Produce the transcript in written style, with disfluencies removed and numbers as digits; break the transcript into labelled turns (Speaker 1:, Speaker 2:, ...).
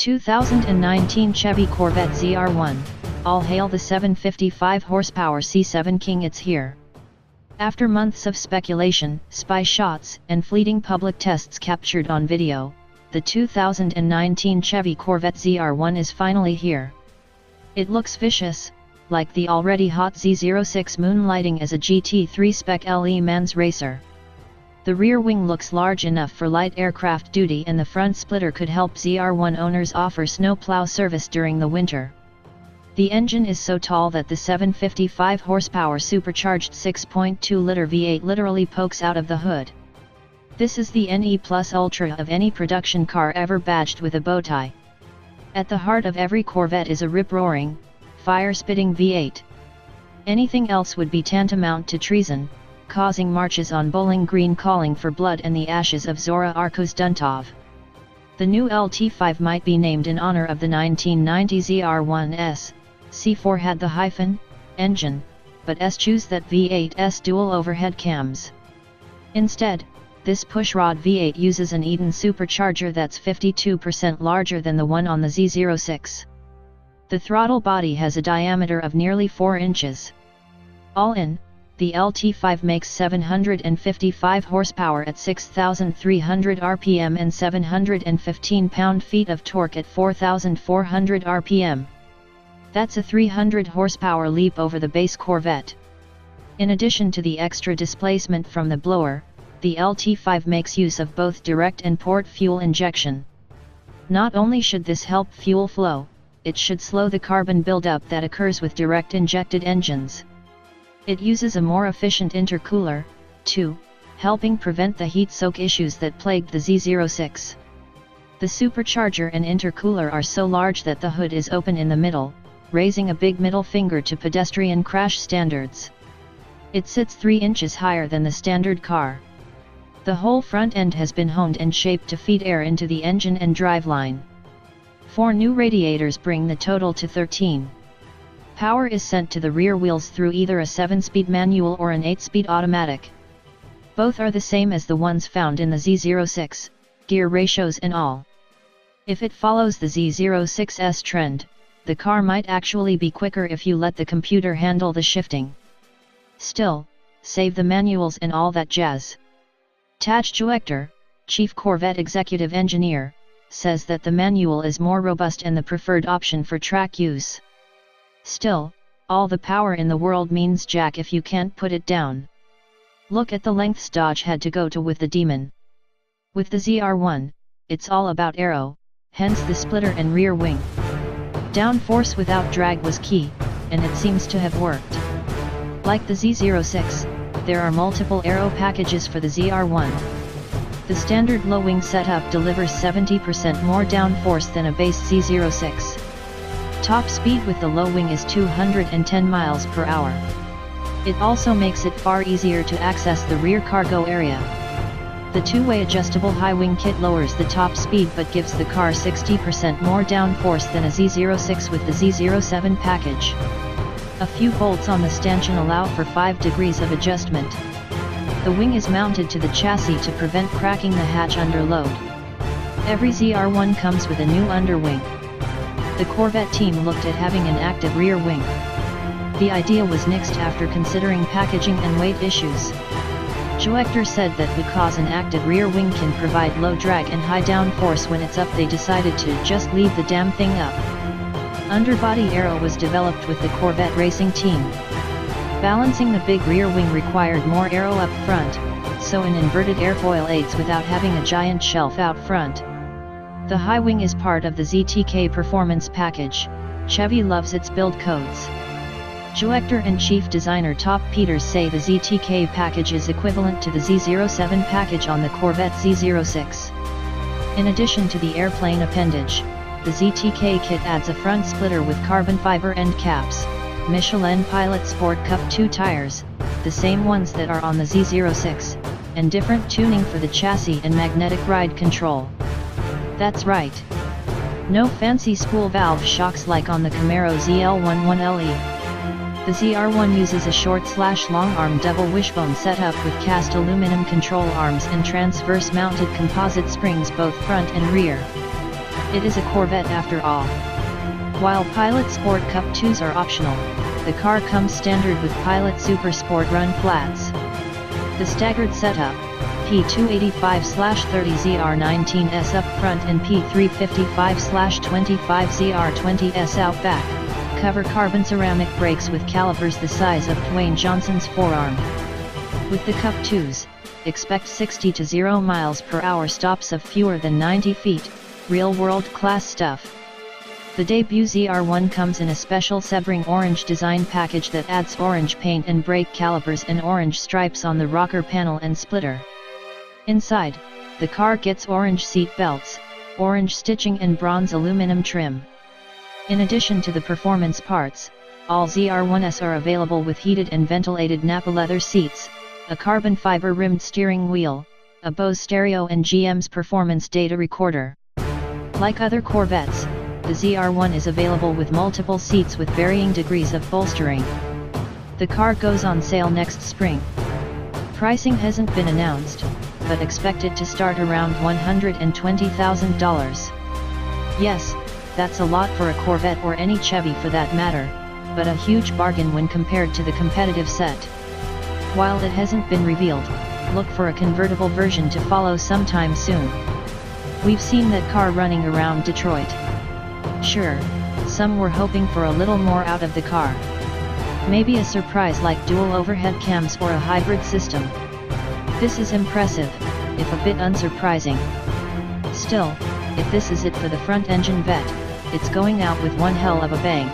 Speaker 1: 2019 Chevy Corvette ZR1, all hail the 755 horsepower C7 King, it's here. After months of speculation, spy shots, and fleeting public tests captured on video, the 2019 Chevy Corvette ZR1 is finally here. It looks vicious, like the already hot Z06 moonlighting as a GT3-spec Le Mans racer. The rear wing looks large enough for light aircraft duty, and the front splitter could help ZR1 owners offer snowplow service during the winter. The engine is so tall that the 755 horsepower supercharged 6.2-liter V8 literally pokes out of the hood. This is the NE Plus Ultra of any production car ever badged with a bowtie. At the heart of every Corvette is a rip-roaring, fire-spitting V8. Anything else would be tantamount to treason, causing marches on Bowling Green calling for blood and the ashes of Zora Arko's-Duntov. The new LT5 might be named in honor of the 1990 ZR1S. C4 had the hyphen engine, but eschews that V8's dual overhead cams. Instead, this pushrod V8 uses an Eden supercharger that's 52% larger than the one on the Z06. The throttle body has a diameter of nearly 4 inches. All in, the LT5 makes 755 horsepower at 6,300 RPM and 715 pound-feet of torque at 4,400 RPM. That's a 300 horsepower leap over the base Corvette. In addition to the extra displacement from the blower, the LT5 makes use of both direct and port fuel injection. Not only should this help fuel flow, it should slow the carbon buildup that occurs with direct injected engines. It uses a more efficient intercooler, too, helping prevent the heat soak issues that plagued the Z06. The supercharger and intercooler are so large that the hood is open in the middle, raising a big middle finger to pedestrian crash standards. It sits 3 inches higher than the standard car. The whole front end has been honed and shaped to feed air into the engine and driveline. 4 new radiators bring the total to 13. Power is sent to the rear wheels through either a 7-speed manual or an 8-speed automatic. Both are the same as the ones found in the Z06, gear ratios and all. If it follows the Z06's trend, the car might actually be quicker if you let the computer handle the shifting. Still, save the manuals and all that jazz. Taj Juekter, Chief Corvette Executive Engineer, says that the manual is more robust and the preferred option for track use. Still, all the power in the world means jack if you can't put it down. Look at the lengths Dodge had to go to with the Demon. With the ZR1, it's all about aero, hence the splitter and rear wing. Downforce without drag was key, and it seems to have worked. Like the Z06, there are multiple aero packages for the ZR1. The standard low-wing setup delivers 70% more downforce than a base Z06. Top speed with the low wing is 210 miles per hour. It also makes it far easier to access the rear cargo area. The 2-way adjustable high wing kit lowers the top speed but gives the car 60% more downforce than a Z06 with the Z07 package. A few bolts on the stanchion allow for 5 degrees of adjustment. The wing is mounted to the chassis to prevent cracking the hatch under load. Every ZR1 comes with a new underwing. The Corvette team looked at having an active rear wing. The idea was nixed after considering packaging and weight issues. Juekter said that because an active rear wing can provide low drag and high downforce when it's up, they decided to just leave the damn thing up. Underbody aero was developed with the Corvette racing team. Balancing the big rear wing required more aero up front, so an inverted airfoil aids without having a giant shelf out front. The high wing is part of the ZTK performance package. Chevy loves its build codes. Juekter and chief designer Top Peters say the ZTK package is equivalent to the Z07 package on the Corvette Z06. In addition to the airplane appendage, the ZTK kit adds a front splitter with carbon fiber end caps, Michelin Pilot Sport Cup 2 tires, the same ones that are on the Z06, and different tuning for the chassis and magnetic ride control. That's right. No fancy spool valve shocks like on the Camaro ZL11LE. The ZR1 uses a short/long arm double wishbone setup with cast aluminum control arms and transverse mounted composite springs both front and rear. It is a Corvette after all. While Pilot Sport Cup 2s are optional, the car comes standard with Pilot Super Sport Run flats. The staggered setup, P285/30ZR19S up front and P355/25ZR20S out back, cover carbon ceramic brakes with calipers the size of Dwayne Johnson's forearm. With the Cup 2s, expect 60 to 0 miles per hour stops of fewer than 90 feet, real world-class stuff. The debut ZR1 comes in a special Sebring orange design package that adds orange paint and brake calipers and orange stripes on the rocker panel and splitter. Inside, the car gets orange seat belts, orange stitching and bronze aluminum trim. In addition to the performance parts, all ZR1s are available with heated and ventilated Nappa leather seats, a carbon fiber rimmed steering wheel, a Bose stereo and GM's performance data recorder. Like other Corvettes, the ZR1 is available with multiple seats with varying degrees of bolstering. The car goes on sale next spring. Pricing hasn't been announced, but expected to start around $120,000. Yes, that's a lot for a Corvette or any Chevy for that matter, but a huge bargain when compared to the competitive set. While it hasn't been revealed, look for a convertible version to follow sometime soon. We've seen that car running around Detroit. Sure, some were hoping for a little more out of the car. Maybe a surprise like dual overhead cams or a hybrid system. This is impressive, if a bit unsurprising. Still, if this is it for the front-engine vet, it's going out with one hell of a bang.